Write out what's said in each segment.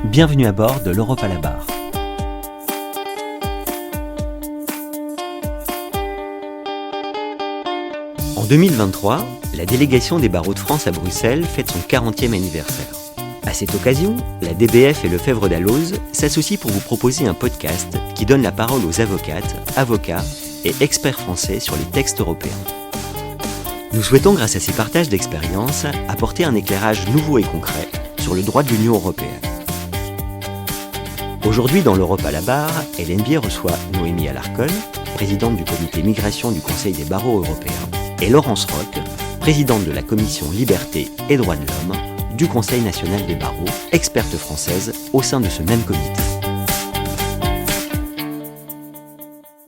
Bienvenue à bord de l'Europe à la barre. En 2023, la délégation des barreaux de France à Bruxelles fête son 40e anniversaire. À cette occasion, la DBF et Lefebvre Dalloz s'associent pour vous proposer un podcast qui donne la parole aux avocates, avocats et experts français sur les textes européens. Nous souhaitons, grâce à ces partages d'expériences, apporter un éclairage nouveau et concret sur le droit de l'Union européenne. Aujourd'hui, dans l'Europe à la barre, Hélène Bier reçoit Noémie Alarcon, présidente du comité migration du Conseil des barreaux européens, et Laurence Roch, présidente de la commission Liberté et Droits de l'Homme du Conseil national des barreaux, experte française au sein de ce même comité.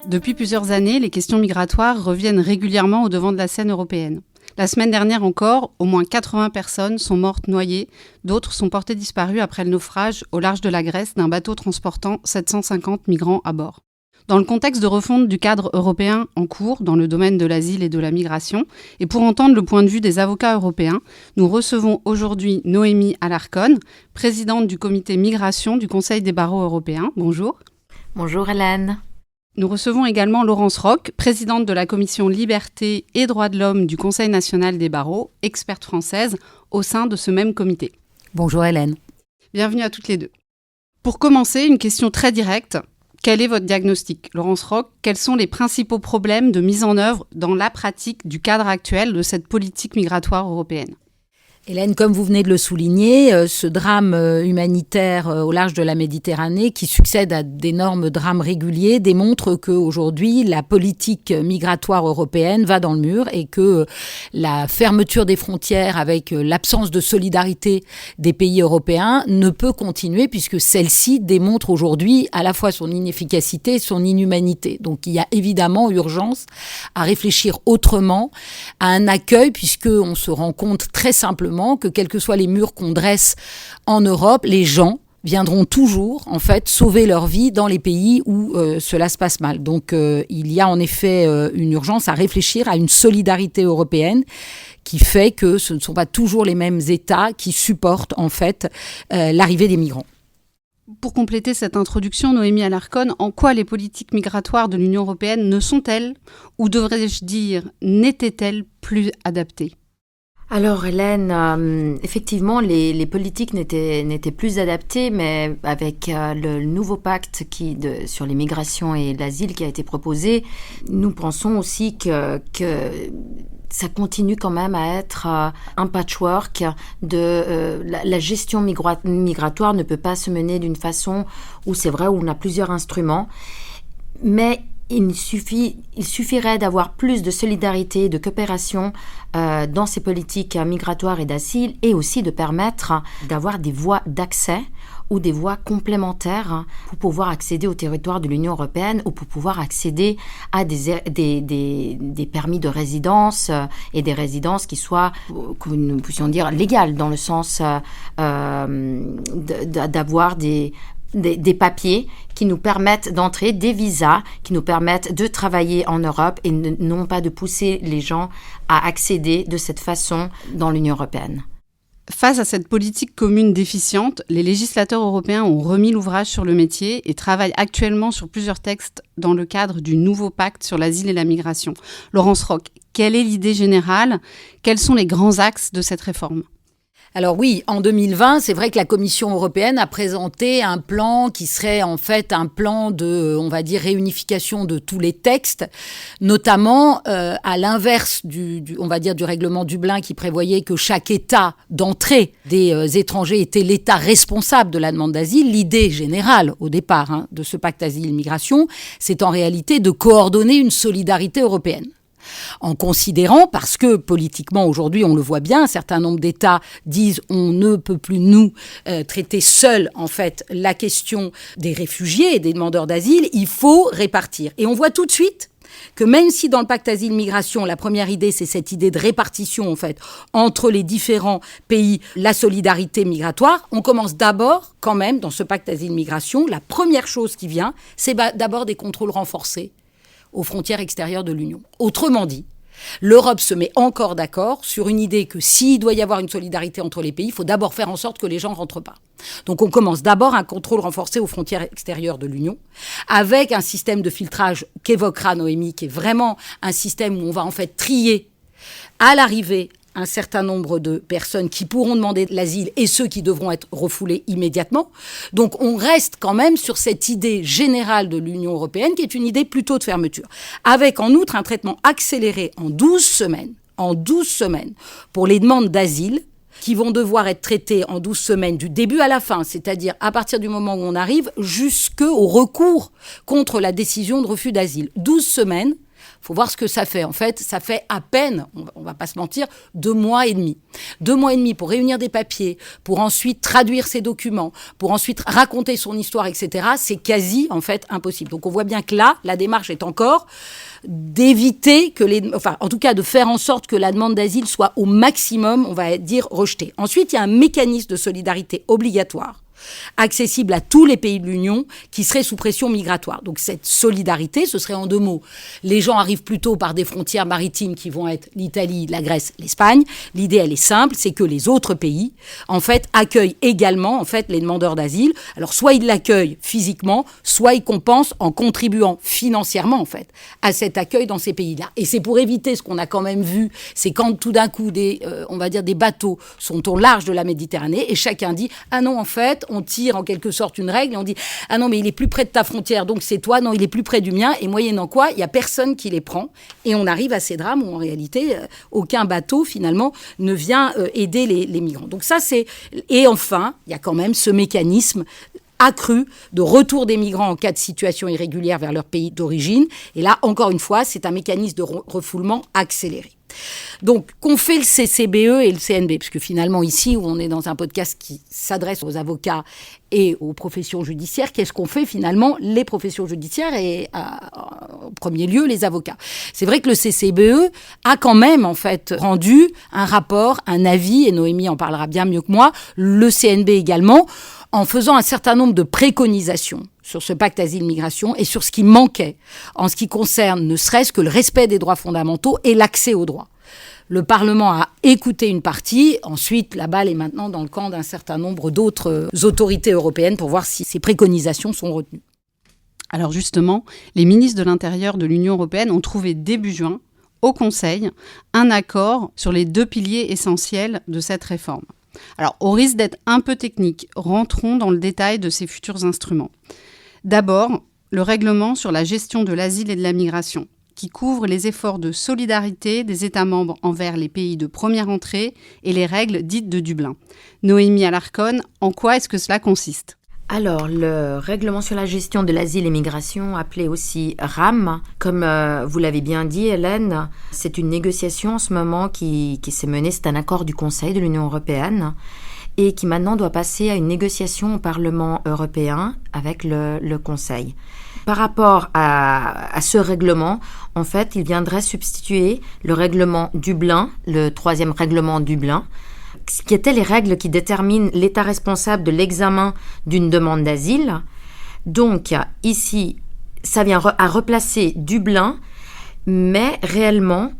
Depuis plusieurs années, les questions migratoires reviennent régulièrement au devant de la scène européenne. La semaine dernière encore, au moins 80 personnes sont mortes noyées, d'autres sont portées disparues après le naufrage au large de la Grèce d'un bateau transportant 750 migrants à bord. Dans le contexte de refonte du cadre européen en cours dans le domaine de l'asile et de la migration, et pour entendre le point de vue des avocats européens, nous recevons aujourd'hui Noémie Alarcon, présidente du comité migration du Conseil des barreaux européens. Bonjour. Bonjour Hélène. Nous recevons également Laurence Roch, présidente de la commission Liberté et Droits de l'Homme du Conseil national des barreaux, experte française au sein de ce même comité. Bonjour Hélène. Bienvenue à toutes les deux. Pour commencer, une question très directe. Quel est votre diagnostic, Laurence Roch? Quels sont les principaux problèmes de mise en œuvre dans la pratique du cadre actuel de cette politique migratoire européenne? Hélène, comme vous venez de le souligner, ce drame humanitaire au large de la Méditerranée, qui succède à d'énormes drames réguliers, démontre qu'aujourd'hui, la politique migratoire européenne va dans le mur et que la fermeture des frontières avec l'absence de solidarité des pays européens ne peut continuer puisque celle-ci démontre aujourd'hui à la fois son inefficacité et son inhumanité. Donc il y a évidemment urgence à réfléchir autrement à un accueil puisqu'on se rend compte très simplement que quels que soient les murs qu'on dresse en Europe, les gens viendront toujours en fait sauver leur vie dans les pays où cela se passe mal. Donc il y a en effet une urgence à réfléchir à une solidarité européenne qui fait que ce ne sont pas toujours les mêmes États qui supportent en fait l'arrivée des migrants. Pour compléter cette introduction, Noémie Alarcon, en quoi les politiques migratoires de l'Union européenne ne sont-elles, ou devrais-je dire, n'étaient-elles plus adaptées ? Alors Hélène, effectivement, les politiques n'étaient plus adaptées, mais avec le nouveau pacte sur les migrations et l'asile qui a été proposé, nous pensons aussi que ça continue quand même à être un patchwork de la gestion migratoire ne peut pas se mener d'une façon où c'est vrai où on a plusieurs instruments, mais il suffirait d'avoir plus de solidarité et de coopération dans ces politiques migratoires et d'asile et aussi de permettre d'avoir des voies d'accès ou des voies complémentaires pour pouvoir accéder au territoire de l'Union européenne ou pour pouvoir accéder à des permis de résidence et des résidences qui soient, que nous puissions dire, légales dans le sens d'avoir des papiers qui nous permettent d'entrer, des visas qui nous permettent de travailler en Europe et non pas de pousser les gens à accéder de cette façon dans l'Union européenne. Face à cette politique commune déficiente, les législateurs européens ont remis l'ouvrage sur le métier et travaillent actuellement sur plusieurs textes dans le cadre du nouveau pacte sur l'asile et la migration. Laurence Roch, quelle est l'idée générale? Quels sont les grands axes de cette réforme? Alors oui, en 2020, c'est vrai que la Commission européenne a présenté un plan qui serait en fait un plan de, on va dire, réunification de tous les textes, notamment à l'inverse on va dire, du règlement Dublin qui prévoyait que chaque État d'entrée des étrangers était l'État responsable de la demande d'asile. L'idée générale, au départ, de ce pacte asile-migration, c'est en réalité de coordonner une solidarité européenne. En considérant, parce que politiquement aujourd'hui on le voit bien, un certain nombre d'États disent on ne peut plus nous traiter seuls en fait la question des réfugiés et des demandeurs d'asile, il faut répartir. Et on voit tout de suite que même si dans le pacte asile-migration, la première idée, c'est cette idée de répartition en fait entre les différents pays, la solidarité migratoire, on commence d'abord quand même dans ce pacte asile-migration, la première chose qui vient, c'est d'abord des contrôles renforcés aux frontières extérieures de l'Union. Autrement dit, L'Europe se met encore d'accord sur une idée que s'il doit y avoir une solidarité entre les pays, il faut d'abord faire en sorte que les gens ne rentrent pas. Donc on commence d'abord un contrôle renforcé aux frontières extérieures de l'Union, avec un système de filtrage qu'évoquera Noémie, qui est vraiment un système où on va en fait trier à l'arrivée un certain nombre de personnes qui pourront demander de l'asile et ceux qui devront être refoulés immédiatement. Donc on reste quand même sur cette idée générale de l'Union européenne qui est une idée plutôt de fermeture. Avec en outre un traitement accéléré en 12 semaines pour les demandes d'asile qui vont devoir être traitées en 12 semaines du début à la fin, c'est-à-dire à partir du moment où on arrive jusqu'au recours contre la décision de refus d'asile. 12 semaines. Il faut voir ce que ça fait. En fait, ça fait à peine, on ne va pas se mentir, 2 mois et demi. 2 mois et demi pour réunir des papiers, pour ensuite traduire ces documents, pour ensuite raconter son histoire, etc. C'est quasi, en fait, impossible. Donc, on voit bien que là, la démarche est encore d'éviter en tout cas, de faire en sorte que la demande d'asile soit au maximum, on va dire, rejetée. Ensuite, il y a un mécanisme de solidarité obligatoire accessible à tous les pays de l'Union qui seraient sous pression migratoire. Donc cette solidarité, ce serait en 2 mots. Les gens arrivent plutôt par des frontières maritimes qui vont être l'Italie, la Grèce, l'Espagne. L'idée, elle est simple, c'est que les autres pays, en fait, accueillent également, en fait, les demandeurs d'asile. Alors soit ils l'accueillent physiquement, soit ils compensent en contribuant financièrement, en fait, à cet accueil dans ces pays-là. Et c'est pour éviter ce qu'on a quand même vu, c'est quand tout d'un coup, on va dire des bateaux sont au large de la Méditerranée et chacun dit « Ah non, en fait, on tire en quelque sorte une règle et on dit « Ah non, mais il est plus près de ta frontière, donc c'est toi. Non, il est plus près du mien. » Et moyennant quoi, il n'y a personne qui les prend. Et on arrive à ces drames où, en réalité, aucun bateau, finalement, ne vient aider les migrants. Donc ça, c'est... Et enfin, il y a quand même ce mécanisme accru de retour des migrants en cas de situation irrégulière vers leur pays d'origine. Et là, encore une fois, c'est un mécanisme de refoulement accéléré. Donc, qu'ont fait le CCBE et le CNB, puisque finalement, ici, où on est dans un podcast qui s'adresse aux avocats et aux professions judiciaires, qu'est-ce qu'ont fait finalement les professions judiciaires et en premier lieu les avocats? C'est vrai que le CCBE a quand même en fait rendu un rapport, un avis, et Noémie en parlera bien mieux que moi, le CNB également, en faisant un certain nombre de préconisations sur ce pacte asile-migration et sur ce qui manquait en ce qui concerne ne serait-ce que le respect des droits fondamentaux et l'accès aux droits. Le Parlement a écouté une partie. Ensuite, la balle est maintenant dans le camp d'un certain nombre d'autres autorités européennes pour voir si ces préconisations sont retenues. Alors justement, les ministres de l'Intérieur de l'Union européenne ont trouvé début juin, au Conseil, un accord sur les 2 piliers essentiels de cette réforme. Alors, au risque d'être un peu technique, rentrons dans le détail de ces futurs instruments. D'abord, le règlement sur la gestion de l'asile et de la migration, qui couvre les efforts de solidarité des États membres envers les pays de première entrée et les règles dites de Dublin. Noémie Alarcon, en quoi est-ce que cela consiste ? Alors, le règlement sur la gestion de l'asile et migration, appelé aussi RAM, comme vous l'avez bien dit, Hélène, c'est une négociation en ce moment qui s'est menée, c'est un accord du Conseil de l'Union européenne et qui maintenant doit passer à une négociation au Parlement européen avec le Conseil. Par rapport à ce règlement, en fait, il viendrait substituer le règlement Dublin, le 3e règlement Dublin, qui étaient les règles qui déterminent l'État responsable de l'examen d'une demande d'asile. Donc, ici, ça vient à replacer Dublin, mais réellement,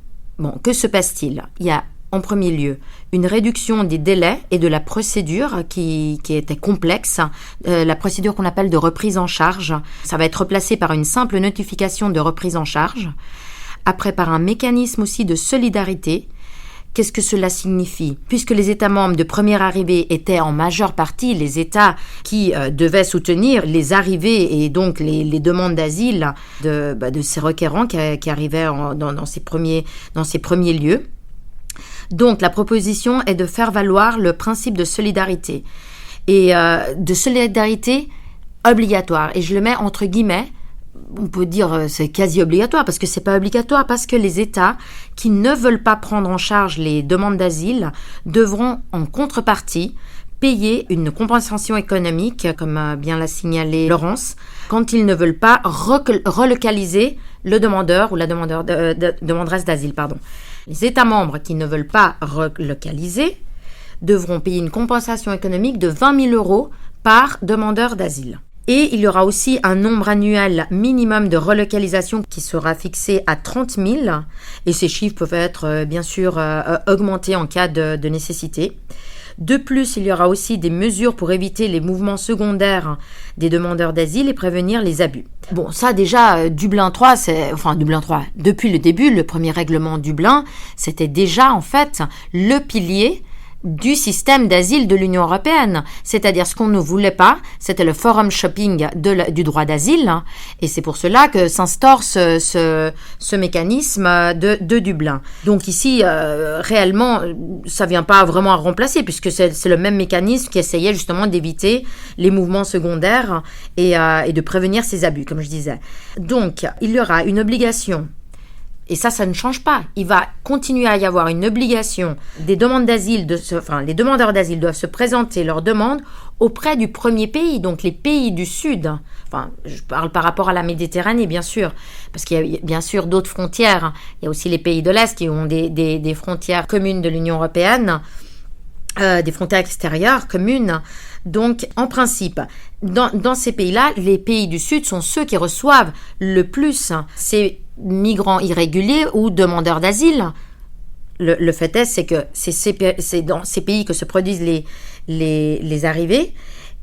que se passe-t-il ? Il y a, en premier lieu, une réduction des délais et de la procédure qui était complexe, la procédure qu'on appelle de reprise en charge. Ça va être replacé par une simple notification de reprise en charge, après par un mécanisme aussi de solidarité. Qu'est-ce que cela signifie ? Puisque les États membres de première arrivée étaient en majeure partie les États qui devaient soutenir les arrivées et donc les demandes d'asile de ces requérants qui arrivaient dans ces premiers lieux. Donc la proposition est de faire valoir le principe de solidarité et de solidarité obligatoire. Et je le mets entre guillemets. On peut dire c'est quasi obligatoire parce que c'est pas obligatoire parce que les États qui ne veulent pas prendre en charge les demandes d'asile devront en contrepartie payer une compensation économique, comme bien l'a signalé Laurence, quand ils ne veulent pas relocaliser le demandeur ou la demanderesse d'asile. Les États membres qui ne veulent pas relocaliser devront payer une compensation économique de 20 000 € par demandeur d'asile. Et il y aura aussi un nombre annuel minimum de relocalisation qui sera fixé à 30 000. Et ces chiffres peuvent être bien sûr augmentés en cas de nécessité. De plus, il y aura aussi des mesures pour éviter les mouvements secondaires des demandeurs d'asile et prévenir les abus. Bon, ça déjà, Dublin 3, Dublin 3, depuis le début, le premier règlement Dublin, c'était déjà en fait le pilier du système d'asile de l'Union européenne. C'est-à-dire ce qu'on ne voulait pas, c'était le forum shopping du droit d'asile, et c'est pour cela que s'instaure ce mécanisme de Dublin. Donc ici, réellement, ça vient pas vraiment à remplacer, puisque c'est le même mécanisme qui essayait justement d'éviter les mouvements secondaires et de prévenir ces abus, comme je disais. Donc, il y aura une obligation. Et ça ne change pas. Il va continuer à y avoir une obligation des demandes d'asile, les demandeurs d'asile doivent se présenter leurs demandes auprès du premier pays, donc les pays du Sud. Enfin, je parle par rapport à la Méditerranée, bien sûr, parce qu'il y a bien sûr d'autres frontières. Il y a aussi les pays de l'Est qui ont des frontières communes de l'Union européenne, des frontières extérieures communes. Donc, en principe, dans ces pays-là, les pays du Sud sont ceux qui reçoivent le plus ces migrants irréguliers ou demandeurs d'asile. Le fait est, c'est que c'est dans ces pays que se produisent les arrivées.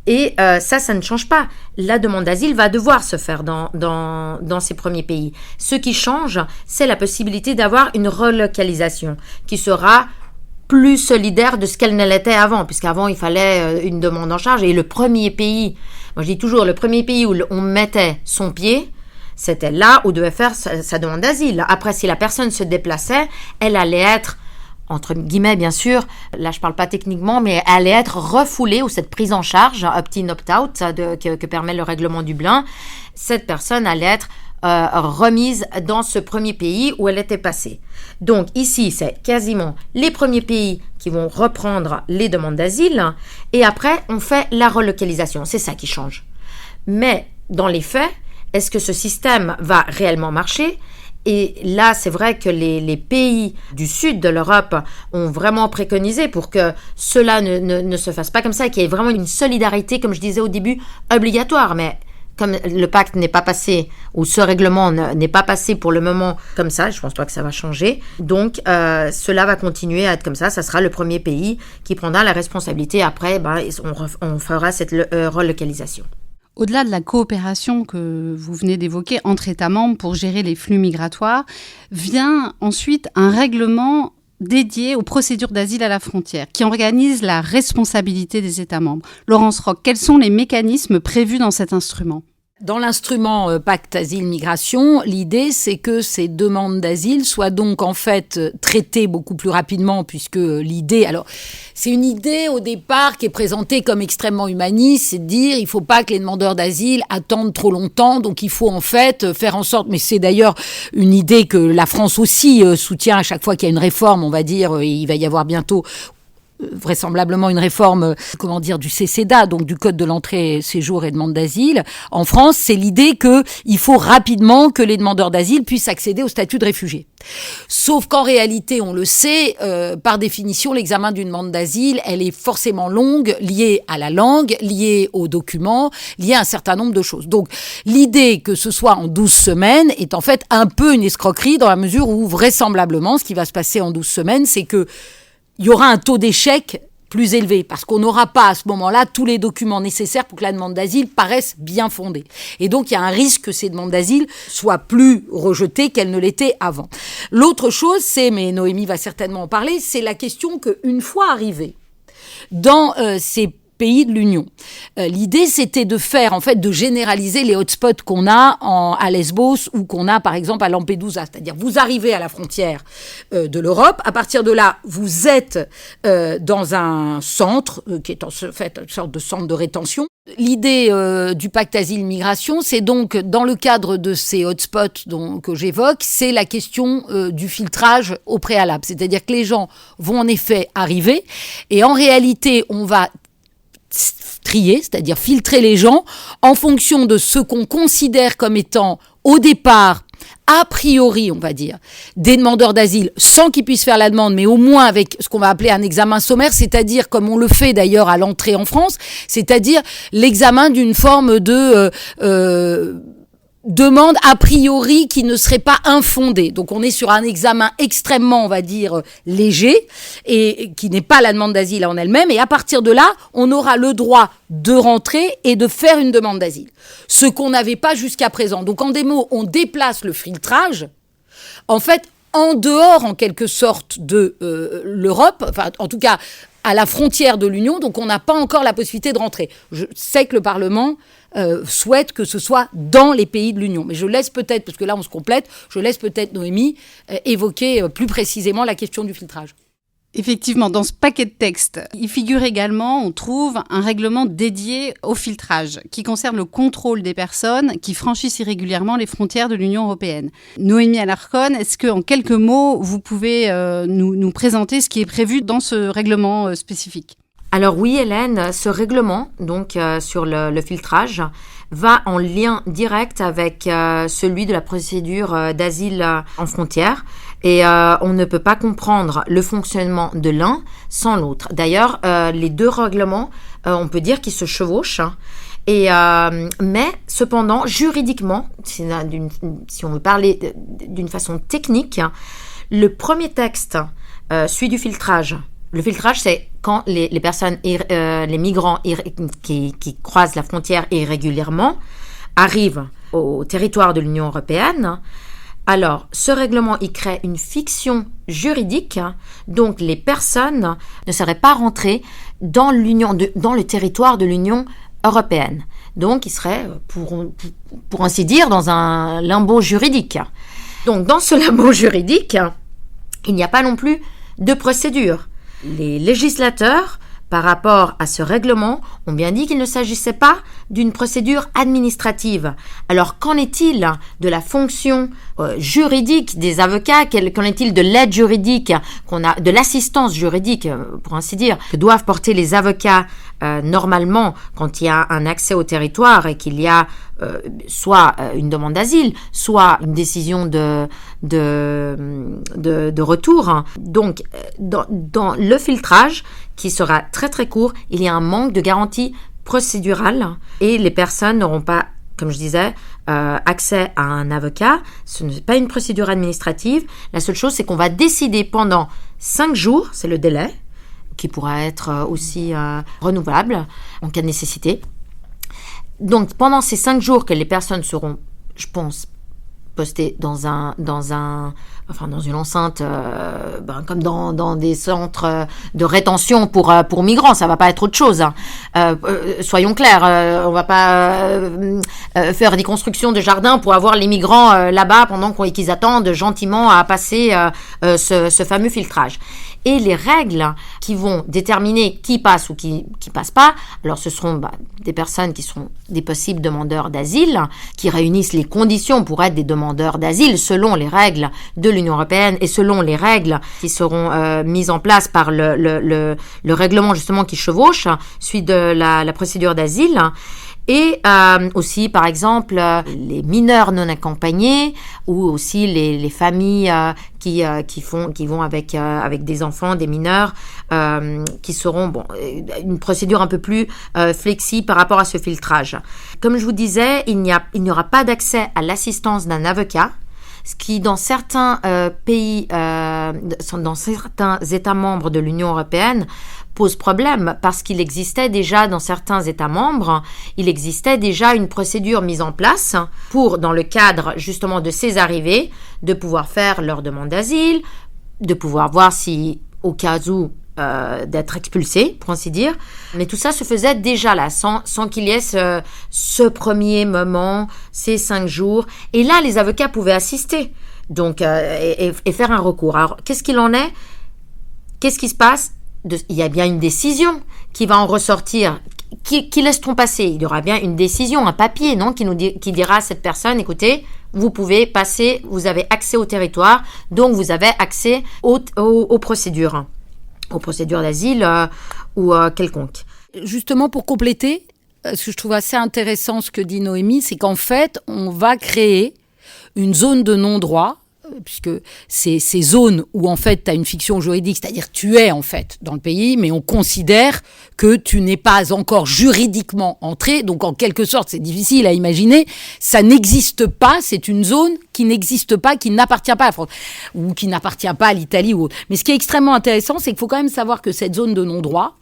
Et ça ne change pas. La demande d'asile va devoir se faire dans ces premiers pays. Ce qui change, c'est la possibilité d'avoir une relocalisation qui sera plus solidaire de ce qu'elle ne l'était avant, puisqu'avant, il fallait une demande en charge. Et le premier pays, moi je dis toujours, le premier pays où on mettait son pied, c'était là où devait faire sa demande d'asile. Après, si la personne se déplaçait, elle allait être, entre guillemets bien sûr, là je parle pas techniquement, mais elle allait être refoulée, ou cette prise en charge, opt-in, opt-out, que permet le règlement Dublin, cette personne allait être remise dans ce premier pays où elle était passée. Donc ici, c'est quasiment les premiers pays qui vont reprendre les demandes d'asile, et après, on fait la relocalisation. C'est ça qui change. Mais dans les faits, est-ce que ce système va réellement marcher ? Et là, c'est vrai que les pays du sud de l'Europe ont vraiment préconisé pour que cela ne se fasse pas comme ça, qu'il y ait vraiment une solidarité, comme je disais au début, obligatoire. Mais comme le pacte n'est pas passé, ou ce règlement n'est pas passé pour le moment comme ça, je ne pense pas que ça va changer. Donc, cela va continuer à être comme ça. Ça sera le premier pays qui prendra la responsabilité. Après, on fera cette relocalisation. Au-delà de la coopération que vous venez d'évoquer entre États membres pour gérer les flux migratoires, vient ensuite un règlement dédié aux procédures d'asile à la frontière, qui organise la responsabilité des États membres. Laurence Roch, quels sont les mécanismes prévus dans cet instrument ? Dans l'instrument Pacte Asile-Migration, l'idée, c'est que ces demandes d'asile soient donc en fait traitées beaucoup plus rapidement, puisque l'idée... Alors, c'est une idée au départ qui est présentée comme extrêmement humaniste, c'est de dire il ne faut pas que les demandeurs d'asile attendent trop longtemps, donc il faut en fait faire en sorte... Mais c'est d'ailleurs une idée que la France aussi soutient à chaque fois qu'il y a une réforme, on va dire, il va y avoir bientôt... vraisemblablement une réforme, du CESEDA, donc du Code de l'entrée, séjour et demande d'asile. En France, c'est l'idée qu'il faut rapidement que les demandeurs d'asile puissent accéder au statut de réfugié. Sauf qu'en réalité, on le sait, par définition, l'examen d'une demande d'asile, elle est forcément longue, liée à la langue, liée aux documents, liée à un certain nombre de choses. Donc, l'idée que ce soit en 12 semaines est en fait un peu une escroquerie, dans la mesure où, vraisemblablement, ce qui va se passer en 12 semaines, c'est que il y aura un taux d'échec plus élevé, parce qu'on n'aura pas à ce moment-là tous les documents nécessaires pour que la demande d'asile paraisse bien fondée. Et donc, il y a un risque que ces demandes d'asile soient plus rejetées qu'elles ne l'étaient avant. L'autre chose, mais Noémie va certainement en parler, c'est la question qu'une fois arrivés dans ces pays de l'Union. L'idée, c'était de faire, en fait, de généraliser les hotspots qu'on a à Lesbos ou qu'on a, par exemple, à Lampedusa. C'est-à-dire, vous arrivez à la frontière de l'Europe. À partir de là, vous êtes dans un centre qui est en fait une sorte de centre de rétention. L'idée du pacte asile-migration, c'est donc, dans le cadre de ces hotspots que j'évoque, c'est la question du filtrage au préalable. C'est-à-dire que les gens vont en effet arriver et en réalité, on va trier, c'est-à-dire filtrer les gens en fonction de ce qu'on considère comme étant au départ a priori, on va dire, des demandeurs d'asile sans qu'ils puissent faire la demande, mais au moins avec ce qu'on va appeler un examen sommaire, c'est-à-dire, comme on le fait d'ailleurs à l'entrée en France, c'est-à-dire l'examen d'une forme de demande a priori qui ne serait pas infondée. Donc on est sur un examen extrêmement, on va dire, léger et qui n'est pas la demande d'asile en elle-même. Et à partir de là, on aura le droit de rentrer et de faire une demande d'asile. Ce qu'on n'avait pas jusqu'à présent. Donc en des mots, on déplace le filtrage, en fait, en dehors en quelque sorte de l'Europe, enfin en tout cas à la frontière de l'Union, donc on n'a pas encore la possibilité de rentrer. Je sais que le Parlement souhaite que ce soit dans les pays de l'Union. Mais je laisse peut-être, parce que là on se complète, je laisse peut-être Noémie évoquer plus précisément la question du filtrage. Effectivement, dans ce paquet de textes, il figure également, on trouve, un règlement dédié au filtrage qui concerne le contrôle des personnes qui franchissent irrégulièrement les frontières de l'Union européenne. Noémie Alarcon, est-ce qu'en quelques mots, vous pouvez nous présenter ce qui est prévu dans ce règlement spécifique ? Alors oui, Hélène, ce règlement, donc sur le filtrage, va en lien direct avec celui de la procédure d'asile en frontière. Et on ne peut pas comprendre le fonctionnement de l'un sans l'autre. D'ailleurs, les deux règlements, on peut dire qu'ils se chevauchent. Mais cependant, juridiquement, si on veut parler d'une façon technique, le premier texte, celui du filtrage. Le filtrage, c'est quand les personnes, les migrants qui croisent la frontière irrégulièrement arrivent au territoire de l'Union européenne. Alors, ce règlement, il crée une fiction juridique, donc les personnes ne seraient pas rentrées dans le territoire de l'Union européenne. Donc, ils seraient, pour ainsi dire, dans un limbo juridique. Donc, dans ce limbo juridique, il n'y a pas non plus de procédure. Les législateurs, par rapport à ce règlement, ont bien dit qu'il ne s'agissait pas d'une procédure administrative. Alors, qu'en est-il de la fonction juridique des avocats ? Qu'en est-il de l'aide juridique de l'assistance juridique, pour ainsi dire, que doivent porter les avocats normalement quand il y a un accès au territoire et qu'il y a soit une demande d'asile, soit une décision de retour. Donc, dans le filtrage, qui sera très très court, il y a un manque de garantie procédurale et les personnes n'auront pas, comme je disais, accès à un avocat. Ce n'est pas une procédure administrative. La seule chose, c'est qu'on va décider pendant 5 jours, c'est le délai, qui pourra être aussi renouvelable en cas de nécessité. Donc, pendant ces 5 jours que les personnes seront, je pense, postées dans une enceinte, comme dans des centres de rétention pour migrants, ça va pas être autre chose. Soyons clairs, on va pas faire des constructions de jardins pour avoir les migrants là-bas pendant qu'ils attendent gentiment à passer ce fameux filtrage. Et les règles qui vont déterminer qui passe ou qui passe pas, alors ce seront des personnes qui seront des possibles demandeurs d'asile, qui réunissent les conditions pour être des demandeurs d'asile selon les règles de l'Union européenne et selon les règles qui seront mises en place par le règlement justement qui chevauche, celui de la procédure d'asile. Et aussi, par exemple, les mineurs non accompagnés ou aussi les familles qui vont avec des enfants, des mineurs, qui seront une procédure un peu plus flexible par rapport à ce filtrage. Comme je vous disais, il n'y aura pas d'accès à l'assistance d'un avocat, ce qui dans certains pays, dans certains États membres de l'Union européenne, pose problème parce qu'il existait déjà dans certains États membres, il existait déjà une procédure mise en place pour, dans le cadre justement de ces arrivées, de pouvoir faire leur demande d'asile, de pouvoir voir si, au cas où, d'être expulsés, pour ainsi dire. Mais tout ça se faisait déjà là, sans qu'il y ait ce premier moment, ces 5 jours. Et là, les avocats pouvaient assister donc, et faire un recours. Alors, qu'est-ce qu'il en est ? Qu'est-ce qui se passe ? Il y a bien une décision qui va en ressortir. Qui laisse-t-on passer ? Il y aura bien une décision, un papier, non, qui dira à cette personne, écoutez, vous pouvez passer, vous avez accès au territoire, donc vous avez accès aux procédures d'asile ou quelconque. Justement, pour compléter, ce que je trouve assez intéressant, ce que dit Noémie, c'est qu'en fait, on va créer une zone de non-droit, puisque c'est ces zones où en fait tu as une fiction juridique, c'est-à-dire tu es en fait dans le pays, mais on considère que tu n'es pas encore juridiquement entré, donc en quelque sorte c'est difficile à imaginer, ça n'existe pas, c'est une zone qui n'existe pas, qui n'appartient pas à la France, ou qui n'appartient pas à l'Italie ou autre. Mais ce qui est extrêmement intéressant, c'est qu'il faut quand même savoir que cette zone de non-droit,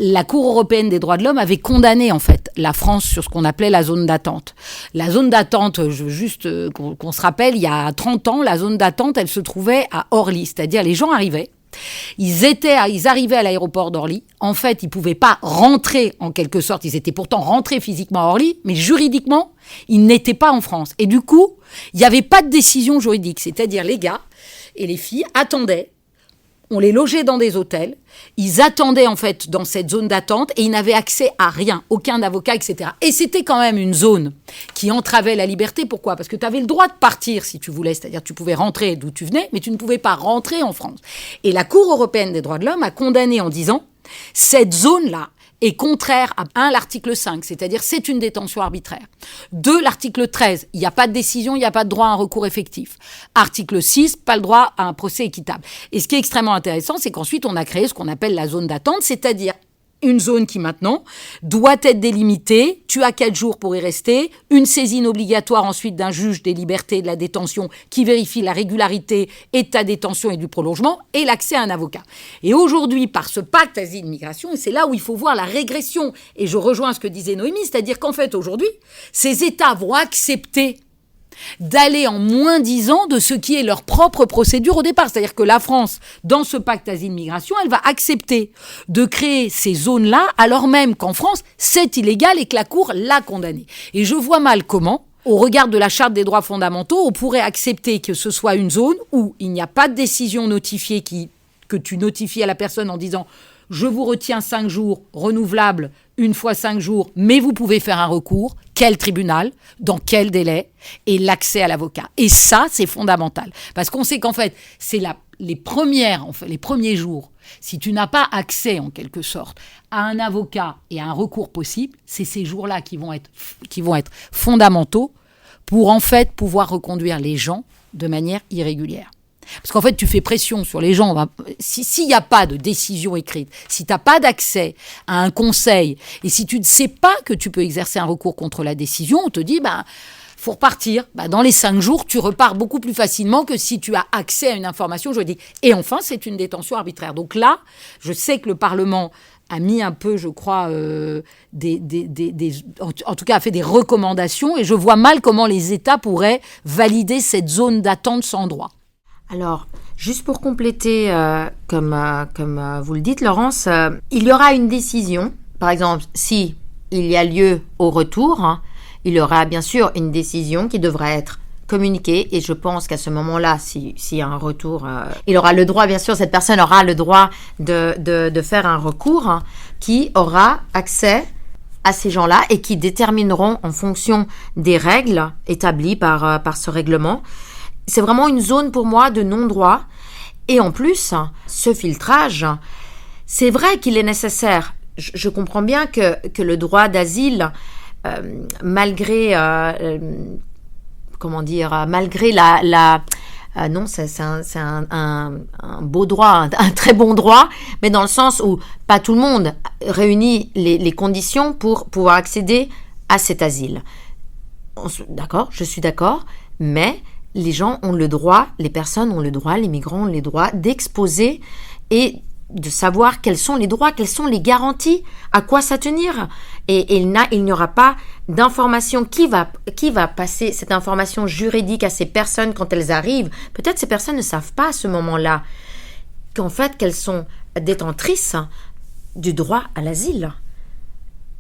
la Cour européenne des droits de l'homme avait condamné en fait la France sur ce qu'on appelait la zone d'attente. La zone d'attente, juste qu'on se rappelle, il y a 30 ans, la zone d'attente, elle se trouvait à Orly, c'est-à-dire les gens arrivaient, ils arrivaient à l'aéroport d'Orly, en fait ils ne pouvaient pas rentrer en quelque sorte, ils étaient pourtant rentrés physiquement à Orly, mais juridiquement, ils n'étaient pas en France. Et du coup, il n'y avait pas de décision juridique, c'est-à-dire les gars et les filles attendaient. On les logeait dans des hôtels, ils attendaient en fait dans cette zone d'attente et ils n'avaient accès à rien, aucun avocat, etc. Et c'était quand même une zone qui entravait la liberté. Pourquoi ? Parce que tu avais le droit de partir si tu voulais, c'est-à-dire tu pouvais rentrer d'où tu venais, mais tu ne pouvais pas rentrer en France. Et la Cour européenne des droits de l'homme a condamné en disant « cette zone-là est contraire à 1, l'article 5, c'est-à-dire c'est une détention arbitraire. 2, l'article 13, il n'y a pas de décision, il n'y a pas de droit à un recours effectif. Article 6, pas le droit à un procès équitable. Et ce qui est extrêmement intéressant, c'est qu'ensuite on a créé ce qu'on appelle la zone d'attente, c'est-à-dire une zone qui maintenant doit être délimitée, tu as 4 jours pour y rester, une saisine obligatoire ensuite d'un juge des libertés et de la détention qui vérifie la régularité et de ta détention et du prolongement, et l'accès à un avocat. Et aujourd'hui, par ce pacte asile-migration, et c'est là où il faut voir la régression, et je rejoins ce que disait Noémie, c'est-à-dire qu'en fait aujourd'hui, ces États vont accepter d'aller en moins disant de ce qui est leur propre procédure au départ. C'est-à-dire que la France, dans ce pacte asile-migration, elle va accepter de créer ces zones-là, alors même qu'en France, c'est illégal et que la Cour l'a condamné. Et je vois mal comment, au regard de la Charte des droits fondamentaux, on pourrait accepter que ce soit une zone où il n'y a pas de décision notifiée que tu notifies à la personne en disant « je vous retiens 5 jours, renouvelable, une fois 5 jours, mais vous pouvez faire un recours. » Quel tribunal, dans quel délai, et l'accès à l'avocat. Et ça, c'est fondamental. Parce qu'on sait qu'en fait, c'est les premiers jours, si tu n'as pas accès, en quelque sorte, à un avocat et à un recours possible, c'est ces jours-là qui vont être fondamentaux pour, en fait, pouvoir reconduire les gens de manière irrégulière. Parce qu'en fait, tu fais pression sur les gens. S'il n'y a pas de décision écrite, si tu n'as pas d'accès à un conseil, et si tu ne sais pas que tu peux exercer un recours contre la décision, on te dit, faut repartir. Dans les 5 jours, tu repars beaucoup plus facilement que si tu as accès à une information juridique. Et enfin, c'est une détention arbitraire. Donc là, je sais que le Parlement a mis un peu, je crois, en tout cas a fait des recommandations, et je vois mal comment les États pourraient valider cette zone d'attente sans droit. Alors, juste pour compléter, comme vous le dites, Laurence, il y aura une décision. Par exemple, si il y a lieu au retour, il y aura bien sûr une décision qui devra être communiquée. Et je pense qu'à ce moment-là, s'il y a un retour, il aura le droit, bien sûr, cette personne aura le droit de faire un recours qui aura accès à ces gens-là et qui détermineront en fonction des règles établies par ce règlement. C'est vraiment une zone pour moi de non-droit. Et en plus, ce filtrage, c'est vrai qu'il est nécessaire. Je comprends bien que le droit d'asile, malgré non, c'est un beau droit, un très bon droit, mais dans le sens où pas tout le monde réunit les conditions pour pouvoir accéder à cet asile. D'accord, je suis d'accord, mais les gens ont le droit, les personnes ont le droit, les migrants ont le droit d'exposer et de savoir quels sont les droits, quelles sont les garanties, à quoi s'attenir. Et il n'y aura pas d'information qui va passer cette information juridique à ces personnes quand elles arrivent. Peut-être ces personnes ne savent pas à ce moment-là qu'en fait qu'elles sont détentrices du droit à l'asile.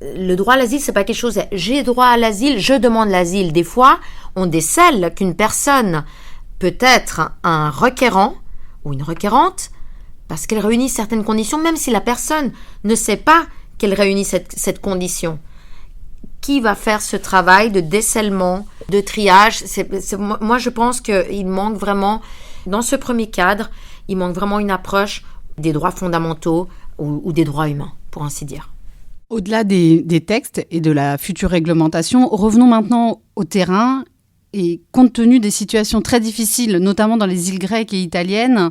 Le droit à l'asile, c'est pas quelque chose. J'ai droit à l'asile, je demande l'asile. Des fois, on décèle qu'une personne peut être un requérant ou une requérante parce qu'elle réunit certaines conditions, même si la personne ne sait pas qu'elle réunit cette condition. Qui va faire ce travail de décèlement, de triage ? Moi, je pense qu'il manque vraiment, dans ce premier cadre, il manque vraiment une approche des droits fondamentaux ou des droits humains, pour ainsi dire. Au-delà des textes et de la future réglementation, revenons maintenant au terrain Et compte tenu des situations très difficiles, notamment dans les îles grecques et italiennes,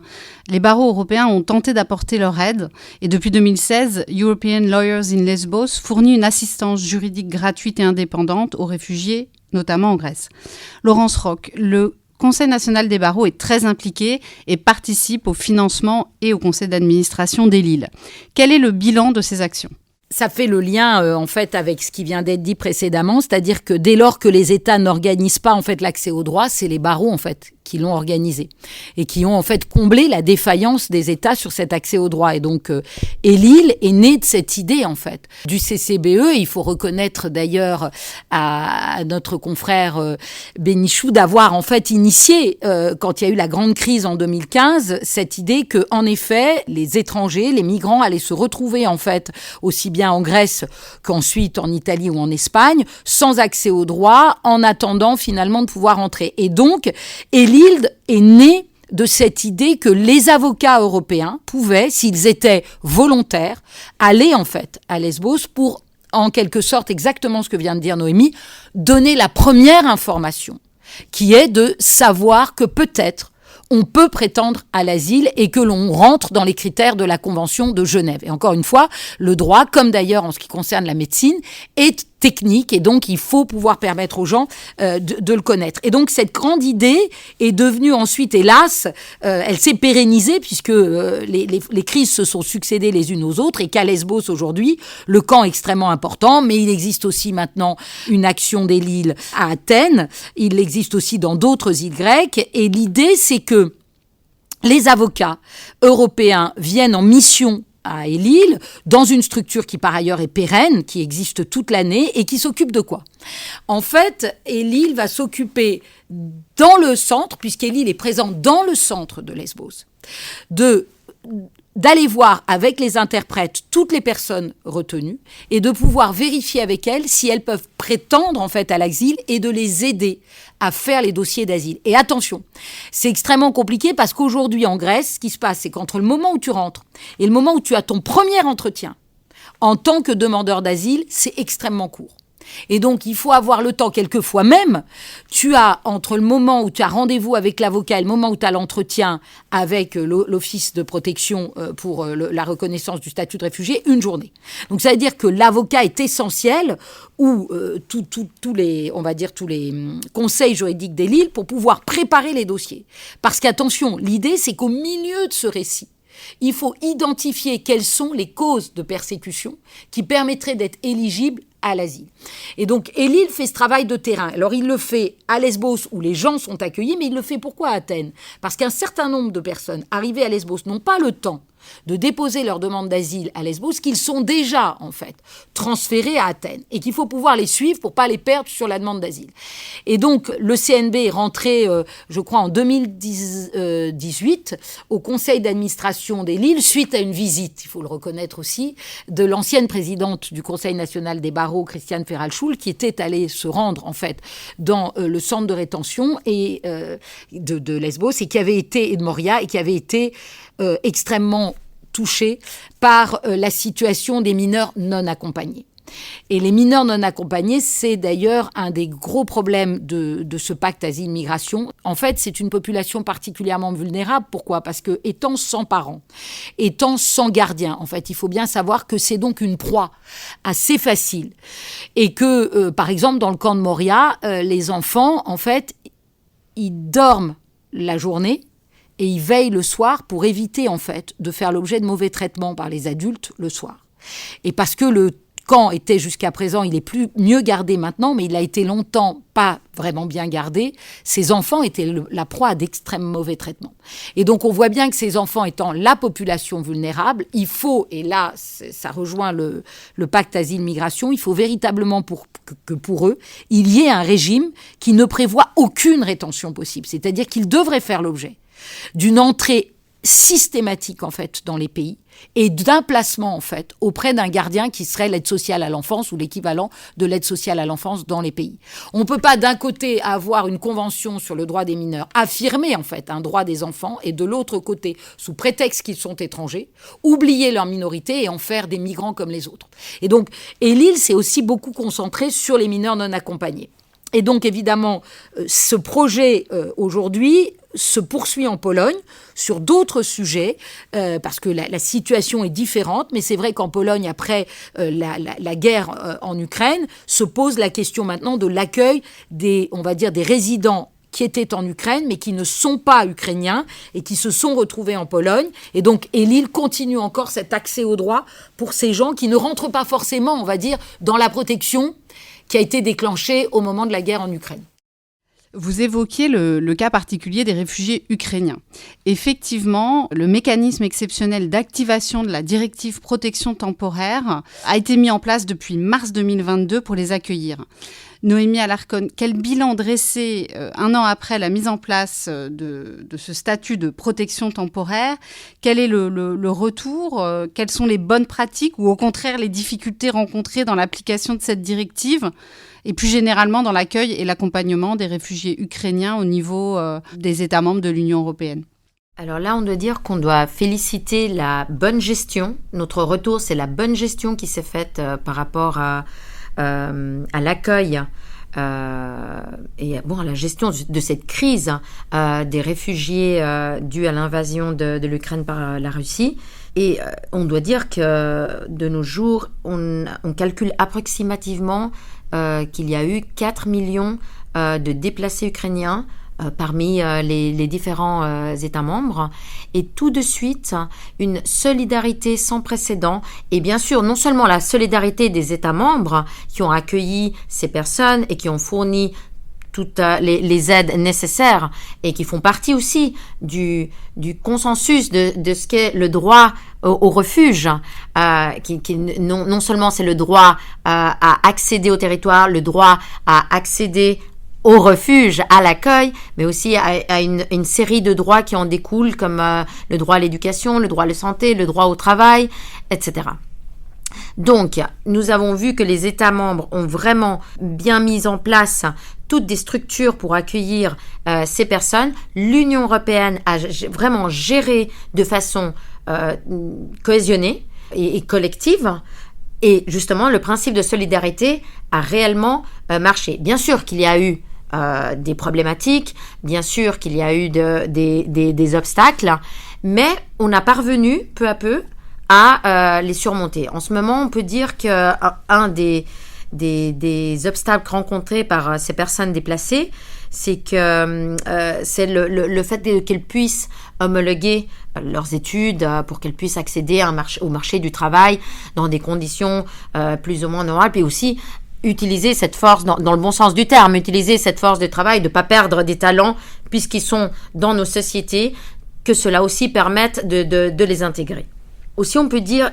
les barreaux européens ont tenté d'apporter leur aide. Et depuis 2016, European Lawyers in Lesbos fournit une assistance juridique gratuite et indépendante aux réfugiés, notamment en Grèce. Laurence Roch, le Conseil national des barreaux est très impliqué et participe au financement et au conseil d'administration des Lille. Quel est le bilan de ces actions ? Ça fait le lien en fait avec ce qui vient d'être dit précédemment, c'est-à-dire que dès lors que les États n'organisent pas en fait l'accès au droit, c'est les barreaux en fait qui l'ont organisé et qui ont en fait comblé la défaillance des États sur cet accès au droit. Et donc ELIL est né de cette idée en fait du CCBE. Il faut reconnaître d'ailleurs à notre confrère Bénichou d'avoir en fait initié quand il y a eu la grande crise en 2015 cette idée que en effet les étrangers, les migrants allaient se retrouver en fait aussi bien en Grèce qu'ensuite en Italie ou en Espagne, sans accès au droit, en attendant finalement de pouvoir entrer. Et donc, ELIL est né de cette idée que les avocats européens pouvaient, s'ils étaient volontaires, aller en fait à Lesbos pour, en quelque sorte, exactement ce que vient de dire Noémie, donner la première information, qui est de savoir que peut-être on peut prétendre à l'asile et que l'on rentre dans les critères de la Convention de Genève. Et encore une fois, le droit, comme d'ailleurs en ce qui concerne la médecine, est technique et donc il faut pouvoir permettre aux gens de le connaître. Et donc cette grande idée est devenue ensuite, hélas, elle s'est pérennisée puisque les crises se sont succédées les unes aux autres et qu'à Lesbos aujourd'hui, le camp est extrêmement important, mais il existe aussi maintenant une action d'ELIL à Athènes, il existe aussi dans d'autres îles grecques et l'idée c'est que les avocats européens viennent en mission à ELIL, dans une structure qui par ailleurs est pérenne, qui existe toute l'année et qui s'occupe de quoi ? En fait, ELIL va s'occuper dans le centre, puisqu'ELIL est présent dans le centre de Lesbos, d'aller voir avec les interprètes toutes les personnes retenues et de pouvoir vérifier avec elles si elles peuvent prétendre en fait à l'asile et de les aider à faire les dossiers d'asile. Et attention, c'est extrêmement compliqué parce qu'aujourd'hui en Grèce, ce qui se passe, c'est qu'entre le moment où tu rentres et le moment où tu as ton premier entretien en tant que demandeur d'asile, c'est extrêmement court. Et donc, il faut avoir le temps, quelquefois même, tu as, entre le moment où tu as rendez-vous avec l'avocat et le moment où tu as l'entretien avec l'Office de protection pour la reconnaissance du statut de réfugié, une journée. Donc, ça veut dire que l'avocat est essentiel ou tous les conseils juridiques d'ELIL pour pouvoir préparer les dossiers. Parce qu'attention, l'idée, c'est qu'au milieu de ce récit, il faut identifier quelles sont les causes de persécution qui permettraient d'être éligibles à l'asile. Et donc, ELIL fait ce travail de terrain. Alors, il le fait à Lesbos, où les gens sont accueillis, mais il le fait pourquoi à Athènes ? Parce qu'un certain nombre de personnes arrivées à Lesbos n'ont pas le temps de déposer leur demande d'asile à Lesbos, qu'ils sont déjà, en fait, transférés à Athènes, et qu'il faut pouvoir les suivre pour ne pas les perdre sur la demande d'asile. Et donc, le CNB est rentré, je crois, en 2018, au conseil d'administration d'ELIL, suite à une visite, il faut le reconnaître aussi, de l'ancienne présidente du Conseil national des barreaux, Christiane Ferralschul, qui était allée se rendre, en fait, dans le centre de rétention et, de Lesbos, et de Moria, et qui avait été extrêmement touchés par la situation des mineurs non accompagnés. Et les mineurs non accompagnés, c'est d'ailleurs un des gros problèmes de ce pacte asile-migration. En fait, c'est une population particulièrement vulnérable. Pourquoi ? Parce que étant sans parents, étant sans gardien, en fait, il faut bien savoir que c'est donc une proie assez facile. Et que, par exemple, dans le camp de Moria, les enfants, en fait, ils dorment la journée, et ils veillent le soir pour éviter, en fait, de faire l'objet de mauvais traitements par les adultes le soir. Et parce que le camp était jusqu'à présent, il est plus mieux gardé maintenant, mais il a été longtemps pas vraiment bien gardé, ces enfants étaient la proie d'extrêmes mauvais traitements. Et donc, on voit bien que ces enfants étant la population vulnérable, il faut, et là, ça rejoint le pacte asile-migration, il faut véritablement que pour eux, il y ait un régime qui ne prévoit aucune rétention possible. C'est-à-dire qu'ils devraient faire l'objet d'une entrée systématique, en fait, dans les pays et d'un placement, en fait, auprès d'un gardien qui serait l'aide sociale à l'enfance ou l'équivalent de l'aide sociale à l'enfance dans les pays. On ne peut pas, d'un côté, avoir une convention sur le droit des mineurs, affirmer, en fait, un droit des enfants, et de l'autre côté, sous prétexte qu'ils sont étrangers, oublier leur minorité et en faire des migrants comme les autres. Et donc, ELIL s'est aussi beaucoup concentré sur les mineurs non accompagnés. Et donc, évidemment, ce projet, aujourd'hui, se poursuit en Pologne sur d'autres sujets, parce que la situation est différente. Mais c'est vrai qu'en Pologne, après la guerre en Ukraine, se pose la question maintenant de l'accueil des résidents qui étaient en Ukraine, mais qui ne sont pas ukrainiens et qui se sont retrouvés en Pologne. Et donc, ELIL continue encore cet accès au droit pour ces gens qui ne rentrent pas forcément, on va dire, dans la protection qui a été déclenchée au moment de la guerre en Ukraine. Vous évoquiez le cas particulier des réfugiés ukrainiens. Effectivement, le mécanisme exceptionnel d'activation de la directive protection temporaire a été mis en place depuis mars 2022 pour les accueillir. Noémie Alarcon, quel bilan dresser un an après la mise en place de ce statut de protection temporaire? Quel est le retour? Quelles sont les bonnes pratiques ou au contraire les difficultés rencontrées dans l'application de cette directive? Et plus généralement dans l'accueil et l'accompagnement des réfugiés ukrainiens au niveau des États membres de l'Union européenne. Alors là, on doit dire qu'on doit féliciter la bonne gestion. Notre retour, c'est la bonne gestion qui s'est faite par rapport à l'accueil et à la gestion de cette crise des réfugiés dus à l'invasion de l'Ukraine par la Russie. Et on doit dire que de nos jours, on calcule approximativement qu'il y a eu 4 millions de déplacés ukrainiens parmi les différents États membres, et tout de suite une solidarité sans précédent, et bien sûr non seulement la solidarité des États membres qui ont accueilli ces personnes et qui ont fourni toutes les aides nécessaires et qui font partie aussi du consensus de ce qu'est le droit au refuge, qui non seulement c'est le droit à accéder au territoire, le droit à accéder au refuge, à l'accueil, mais aussi à une série de droits qui en découlent, comme le droit à l'éducation, le droit à la santé, le droit au travail, etc. Donc, nous avons vu que les États membres ont vraiment bien mis en place toutes des structures pour accueillir ces personnes. L'Union européenne a vraiment géré de façon cohésionnée et collective. Et justement, le principe de solidarité a réellement marché. Bien sûr qu'il y a eu des problématiques, bien sûr qu'il y a eu des obstacles, mais on a parvenu peu à peu à les surmonter. En ce moment, on peut dire qu'un des obstacles rencontrés par ces personnes déplacées, c'est que c'est le fait qu'elles puissent homologuer leurs études pour qu'elles puissent accéder au marché du travail dans des conditions plus ou moins normales, puis aussi utiliser cette force, dans le bon sens du terme, utiliser cette force de travail, de ne pas perdre des talents puisqu'ils sont dans nos sociétés, que cela aussi permette de les intégrer. Aussi, on peut dire,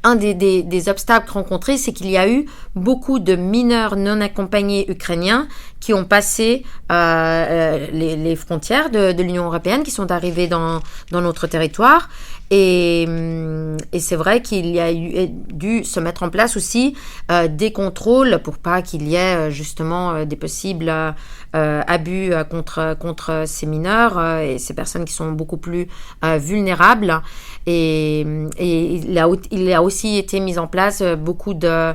un des obstacles rencontrés, c'est qu'il y a eu beaucoup de mineurs non accompagnés ukrainiens qui ont passé les frontières de l'Union européenne, qui sont arrivés dans notre territoire. Et c'est vrai qu'il y a dû se mettre en place aussi des contrôles pour pas qu'il y ait justement des possibles abus contre ces mineurs et ces personnes qui sont beaucoup plus vulnérables. Et il a aussi été mis en place beaucoup de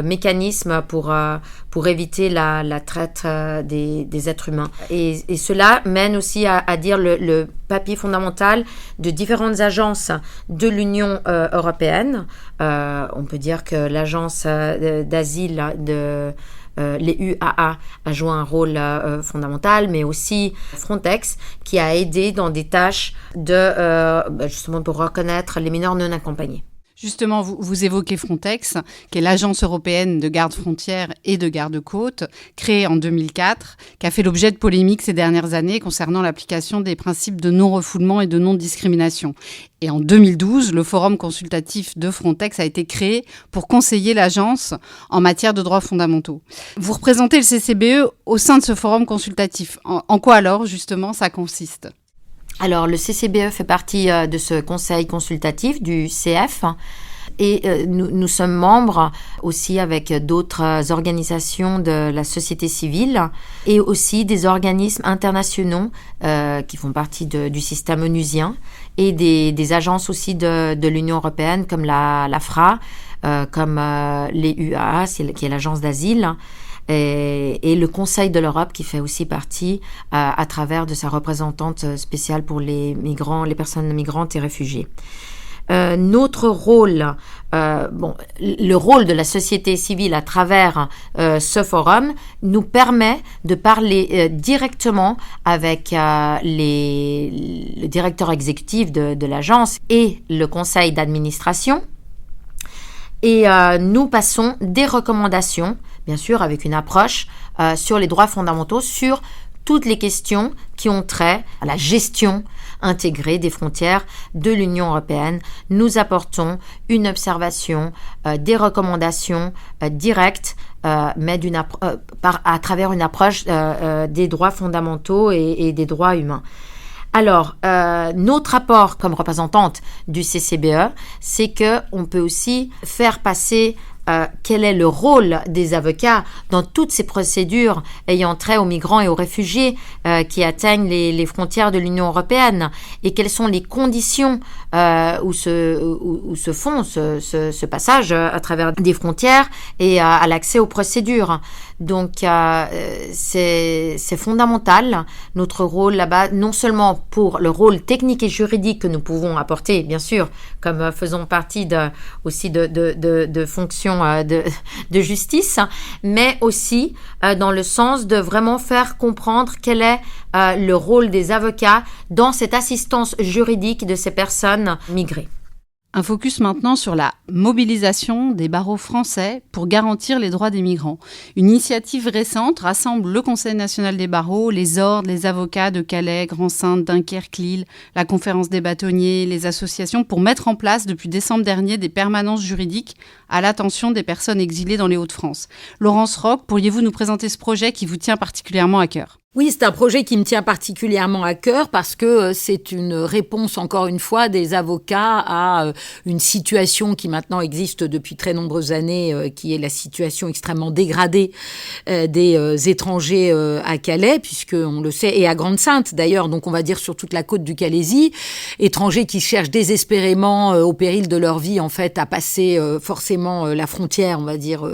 mécanismes pour éviter la traite des êtres humains. Et cela mène aussi à dire le papier fondamental de différentes agences de l'Union européenne. On peut dire que l'agence d'asile les UAA a joué un rôle fondamental, mais aussi Frontex qui a aidé dans des tâches justement pour reconnaître les mineurs non accompagnés. Justement, vous évoquez Frontex, qui est l'agence européenne de garde-frontières et de garde-côtes, créée en 2004, qui a fait l'objet de polémiques ces dernières années concernant l'application des principes de non-refoulement et de non-discrimination. Et en 2012, le forum consultatif de Frontex a été créé pour conseiller l'agence en matière de droits fondamentaux. Vous représentez le CCBE au sein de ce forum consultatif. En quoi alors, justement, ça consiste ? Alors, le CCBE fait partie de ce conseil consultatif du CF et nous sommes membres aussi avec d'autres organisations de la société civile et aussi des organismes internationaux qui font partie du système onusien et des agences aussi de l'Union européenne comme la FRA, comme les UAA, qui est l'agence d'asile, et le Conseil de l'Europe qui fait aussi partie à travers de sa représentante spéciale pour les migrants, les personnes migrantes et réfugiés. Notre rôle, le rôle de la société civile à travers ce forum nous permet de parler directement avec le directeur exécutif de l'agence et le conseil d'administration. Et nous passons des recommandations, bien sûr avec une approche sur les droits fondamentaux, sur toutes les questions qui ont trait à la gestion intégrée des frontières de l'Union européenne. Nous apportons une observation, des recommandations directes, mais à travers une approche des droits fondamentaux et des droits humains. Alors, notre apport comme représentante du CCBE, c'est qu'on peut aussi faire passer quel est le rôle des avocats dans toutes ces procédures ayant trait aux migrants et aux réfugiés qui atteignent les frontières de l'Union européenne, et quelles sont les conditions où se font ce passage à travers des frontières et à l'accès aux procédures. Donc, c'est fondamental, notre rôle là-bas, non seulement pour le rôle technique et juridique que nous pouvons apporter, bien sûr, comme faisons partie aussi de fonctions de justice, mais aussi dans le sens de vraiment faire comprendre quel est le rôle des avocats dans cette assistance juridique de ces personnes migrées. Un focus maintenant sur la mobilisation des barreaux français pour garantir les droits des migrants. Une initiative récente rassemble le Conseil national des barreaux, les ordres, les avocats de Calais, Grand-Sainte, Dunkerque, Lille, la conférence des bâtonniers, les associations pour mettre en place depuis décembre dernier des permanences juridiques à l'attention des personnes exilées dans les Hauts-de-France. Laurence Roch, pourriez-vous nous présenter ce projet qui vous tient particulièrement à cœur ? Oui, c'est un projet qui me tient particulièrement à cœur parce que c'est une réponse, encore une fois, des avocats à une situation qui maintenant existe depuis très nombreuses années, qui est la situation extrêmement dégradée des étrangers à Calais, puisque on le sait, et à Grande-Sainte d'ailleurs, donc on va dire sur toute la côte du Calaisis, étrangers qui cherchent désespérément, au péril de leur vie, en fait, à passer forcément la frontière, on va dire,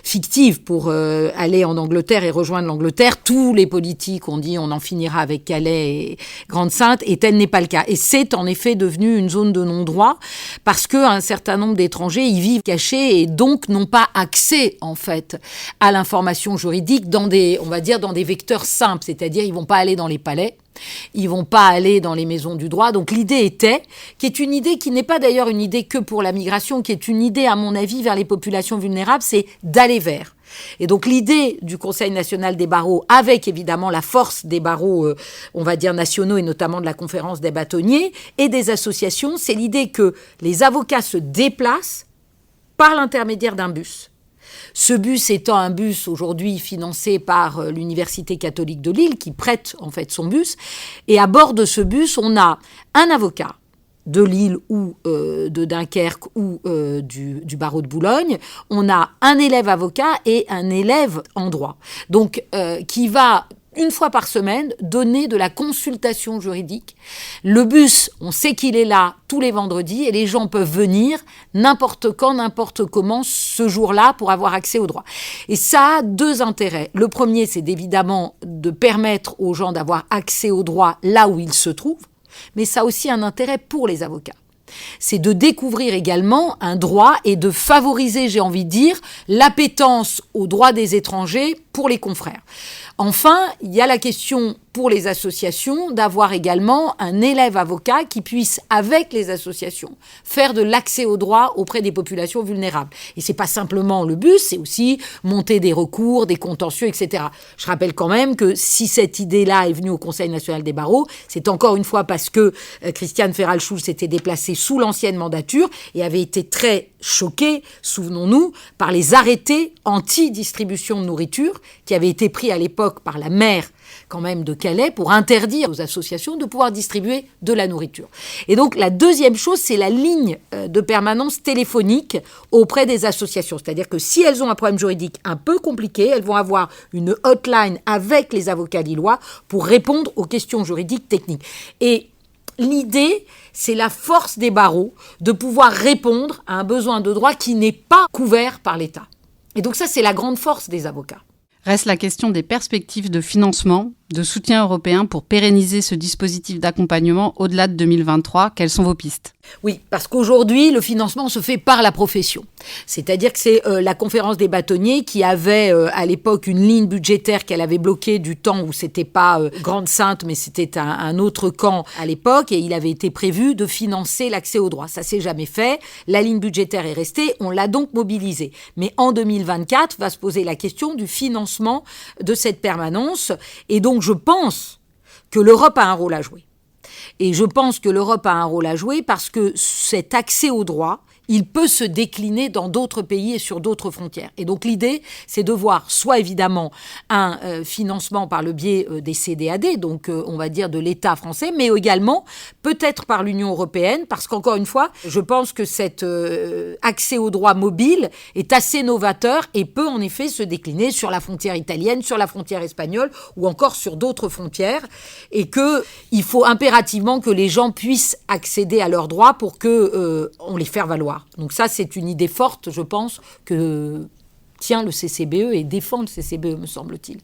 fictive pour aller en Angleterre et rejoindre l'Angleterre. Tous les politiques on dit on en finira avec Calais et Grande-Sainte, et tel n'est pas le cas. Et c'est en effet devenu une zone de non-droit parce qu'un certain nombre d'étrangers y vivent cachés et donc n'ont pas accès en fait à l'information juridique dans des vecteurs simples, c'est-à-dire ils vont pas aller dans les palais, ils vont pas aller dans les maisons du droit. Donc l'idée était, qui est une idée qui n'est pas d'ailleurs une idée que pour la migration, qui est une idée à mon avis vers les populations vulnérables, c'est d'aller vers. Et donc l'idée du Conseil national des barreaux, avec évidemment la force des barreaux, on va dire nationaux, et notamment de la conférence des bâtonniers et des associations, c'est l'idée que les avocats se déplacent par l'intermédiaire d'un bus. Ce bus étant un bus aujourd'hui financé par l'Université catholique de Lille, qui prête en fait son bus. Et à bord de ce bus, on a un avocat de Lille ou de Dunkerque ou du barreau de Boulogne. On a un élève avocat et un élève en droit. Donc, qui va une fois par semaine, donner de la consultation juridique. Le bus, on sait qu'il est là tous les vendredis et les gens peuvent venir n'importe quand, n'importe comment, ce jour-là pour avoir accès au droit. Et ça a deux intérêts. Le premier, c'est évidemment de permettre aux gens d'avoir accès au droit là où ils se trouvent, mais ça a aussi un intérêt pour les avocats. C'est de découvrir également un droit et de favoriser, j'ai envie de dire, l'appétence aux droits des étrangers pour les confrères. Enfin, il y a la question pour les associations d'avoir également un élève avocat qui puisse, avec les associations, faire de l'accès au droit auprès des populations vulnérables. Et c'est pas simplement le bus, c'est aussi monter des recours, des contentieux, etc. Je rappelle quand même que si cette idée-là est venue au Conseil national des barreaux, c'est encore une fois parce que Christiane Ferral-Schulz s'était déplacée sous l'ancienne mandature et avait été très choquée, souvenons-nous, par les arrêtés anti-distribution de nourriture qui avaient été pris à l'époque par la maire quand même de Calais pour interdire aux associations de pouvoir distribuer de la nourriture. Et donc la deuxième chose, c'est la ligne de permanence téléphonique auprès des associations. C'est-à-dire que si elles ont un problème juridique un peu compliqué, elles vont avoir une hotline avec les avocats lillois pour répondre aux questions juridiques techniques. Et l'idée, c'est la force des barreaux de pouvoir répondre à un besoin de droit qui n'est pas couvert par l'État. Et donc ça, c'est la grande force des avocats. Reste la question des perspectives de financement, de soutien européen pour pérenniser ce dispositif d'accompagnement au-delà de 2023. Quelles sont vos pistes ? Oui, parce qu'aujourd'hui, le financement se fait par la profession. C'est-à-dire que c'est la conférence des bâtonniers qui avait à l'époque une ligne budgétaire qu'elle avait bloquée du temps où c'était pas Grande Sainte, mais c'était un autre camp à l'époque, et il avait été prévu de financer l'accès aux droits. Ça s'est jamais fait. La ligne budgétaire est restée, on l'a donc mobilisée. Mais en 2024, va se poser la question du financement de cette permanence, et donc je pense que l'Europe a un rôle à jouer. Et je pense que l'Europe a un rôle à jouer parce que cet accès aux droits, il peut se décliner dans d'autres pays et sur d'autres frontières. Et donc l'idée, c'est de voir soit évidemment un financement par le biais des CDAD, donc on va dire de l'État français, mais également peut-être par l'Union européenne, parce qu'encore une fois, je pense que cet accès aux droits mobile est assez novateur et peut en effet se décliner sur la frontière italienne, sur la frontière espagnole ou encore sur d'autres frontières, et qu'il faut impérativement que les gens puissent accéder à leurs droits pour qu'on les fasse valoir. Donc ça, c'est une idée forte, je pense, que tient le CCBE et défend le CCBE, me semble-t-il.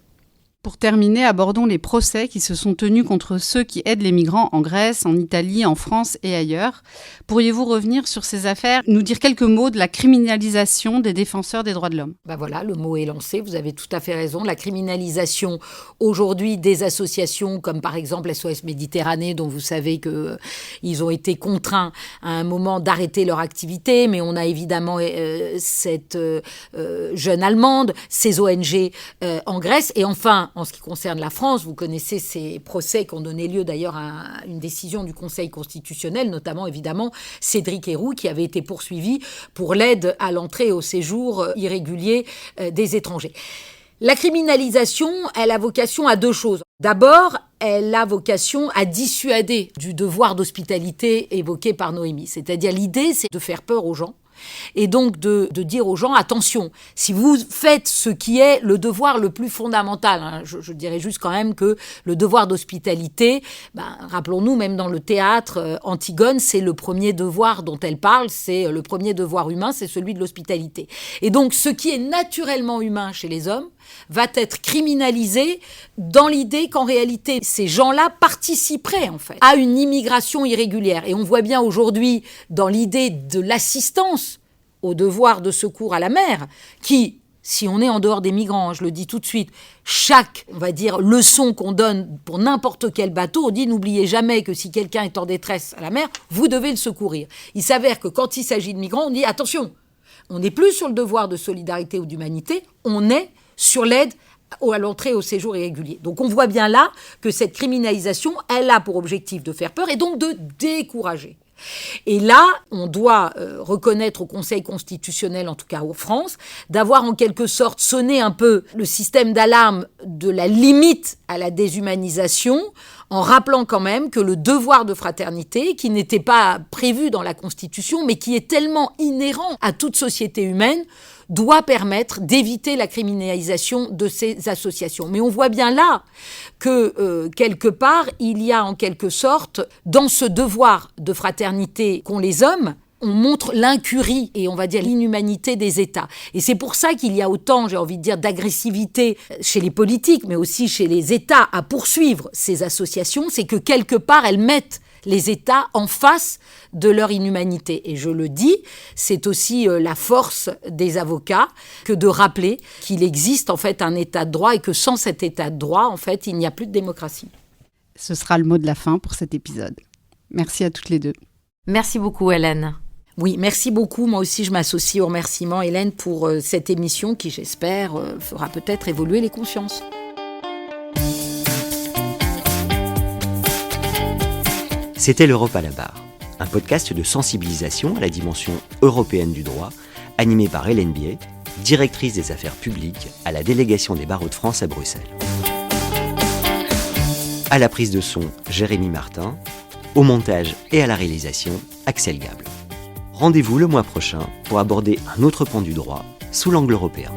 Pour terminer, abordons les procès qui se sont tenus contre ceux qui aident les migrants en Grèce, en Italie, en France et ailleurs. Pourriez-vous revenir sur ces affaires, nous dire quelques mots de la criminalisation des défenseurs des droits de l'homme ? Voilà, le mot est lancé, vous avez tout à fait raison. La criminalisation aujourd'hui des associations comme par exemple SOS Méditerranée, dont vous savez qu'ils ont été contraints à un moment d'arrêter leur activité, mais on a évidemment cette jeune Allemande, ces ONG en Grèce, et enfin, en ce qui concerne la France, vous connaissez ces procès qui ont donné lieu d'ailleurs à une décision du Conseil constitutionnel, notamment évidemment Cédric Herrou qui avait été poursuivi pour l'aide à l'entrée et au séjour irrégulier des étrangers. La criminalisation, elle a vocation à deux choses. D'abord, elle a vocation à dissuader du devoir d'hospitalité évoqué par Noémie. C'est-à-dire l'idée, c'est de faire peur aux gens. Et donc de dire aux gens, attention, si vous faites ce qui est le devoir le plus fondamental, je dirais juste quand même que le devoir d'hospitalité, rappelons-nous, même dans le théâtre, Antigone, c'est le premier devoir dont elle parle, c'est le premier devoir humain, c'est celui de l'hospitalité. Et donc ce qui est naturellement humain chez les hommes va être criminalisé dans l'idée qu'en réalité, ces gens-là participeraient en fait à une immigration irrégulière. Et on voit bien aujourd'hui dans l'idée de l'assistance au devoir de secours à la mer, qui, si on est en dehors des migrants, je le dis tout de suite, chaque, on va dire, leçon qu'on donne pour n'importe quel bateau, on dit n'oubliez jamais que si quelqu'un est en détresse à la mer, vous devez le secourir. Il s'avère que quand il s'agit de migrants, on dit attention, on n'est plus sur le devoir de solidarité ou d'humanité, on est sur l'aide à l'entrée et au séjour irrégulier. Donc on voit bien là que cette criminalisation, elle a pour objectif de faire peur et donc de décourager. Et là, on doit reconnaître au Conseil constitutionnel, en tout cas en France, d'avoir en quelque sorte sonné un peu le système d'alarme de la limite à la déshumanisation, en rappelant quand même que le devoir de fraternité, qui n'était pas prévu dans la Constitution, mais qui est tellement inhérent à toute société humaine, doit permettre d'éviter la criminalisation de ces associations. Mais on voit bien là que, quelque part, il y a en quelque sorte, dans ce devoir de fraternité qu'ont les hommes, on montre l'incurie et on va dire l'inhumanité des États. Et c'est pour ça qu'il y a autant, j'ai envie de dire, d'agressivité chez les politiques, mais aussi chez les États à poursuivre ces associations, c'est que quelque part, elles mettent les États en face de leur inhumanité. Et je le dis, c'est aussi la force des avocats que de rappeler qu'il existe en fait un État de droit et que sans cet État de droit, en fait, il n'y a plus de démocratie. Ce sera le mot de la fin pour cet épisode. Merci à toutes les deux. Merci beaucoup, Hélène. Oui, merci beaucoup. Moi aussi, je m'associe aux remerciements, Hélène, pour cette émission qui, j'espère, fera peut-être évoluer les consciences. C'était l'Europe à la barre, un podcast de sensibilisation à la dimension européenne du droit, animé par Hélène Biet, directrice des affaires publiques à la délégation des barreaux de France à Bruxelles. À la prise de son, Jérémy Martin, au montage et à la réalisation, Axel Gable. Rendez-vous le mois prochain pour aborder un autre pan du droit sous l'angle européen.